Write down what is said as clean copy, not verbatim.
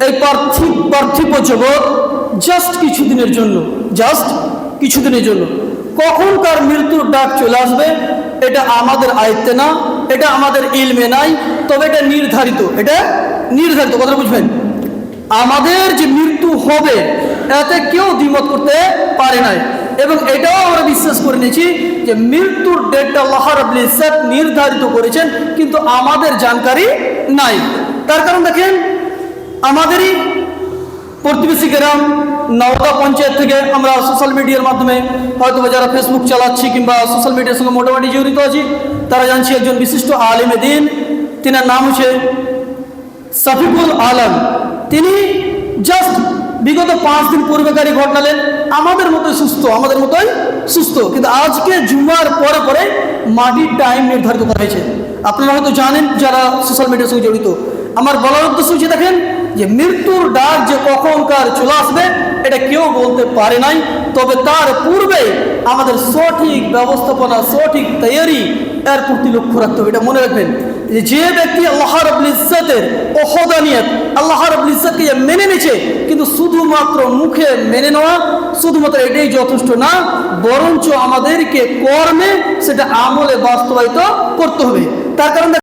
এই পার্থিব জগৎ জাস্ট কিছুদিনের জন্য। কখন কার মৃত্যুর ডাক চলে আসবে এটা আমাদের আয়ত্তে না, এটা আমাদের ইলমে নাই, তবে এটা নির্ধারিত, কথা বুঝবেন। আমাদের যে মৃত্যু হবে এতে কেউ দ্বিমত করতে পারে নাই, এবং এটাও আমরা বিশ্বাস করে নিয়েছি যে মৃত্যুর ডেটটা আল্লাহ রাব্বুল ইজ্জত নির্ধারিত করেছেন, কিন্তু আমাদের জানকারি নাই। তার কারণ দেখেন, আমাদেরই প্রতিবেশী গ্রাম নওদা পঞ্চায়েত থেকে আমরা সোশ্যাল মিডিয়ার মাধ্যমে হয়তো যারা ফেসবুক চালাচ্ছি কিংবা সোশ্যাল মিডিয়ার সঙ্গে মোটামুটি জড়িত আছি, তারা জানছি একজন বিশিষ্ট আলেমে দিন, তিনার নাম হচ্ছে সাফিকুল আলম। তিনি জাস্ট বিগত 5 দিন পূর্বেকারী ঘটনালেন আমাদের মতোই সুস্থ, কিন্তু আজকে জুমার পরে মাটির টাইম নির্ধারিত করা হয়েছে। আপনারা হয়তো জানেন যারা সোশ্যাল মিডিয়ার সঙ্গে জড়িত। আমার বলার উদ্দেশ্য হচ্ছে, দেখেন যে মৃত্যুর ডাক যে কখনকার চলে আসবে এটা কেউ বলতে পারে নাই, তবে তার পূর্বে আমাদের সঠিক ব্যবস্থাপনা, সঠিক তৈরি এর প্রতি লক্ষ্য রাখতে হবে। এটা মনে রাখবেন যে ব্যক্তি আল্লাহ রাব্বুল ইজ্জতের ওহদানিয়ত, আল্লাহ রাব্বুল ইজ্জতকে মেনে নিয়েছে, কিন্তু শুধুমাত্র মুখে মেনে নেওয়া শুধুমাত্র এটাই যথেষ্ট না, বরঞ্চ আমাদেরকে কর্মে সেটা আমলে বাস্তবায়িত করতে হবে। তার কারণ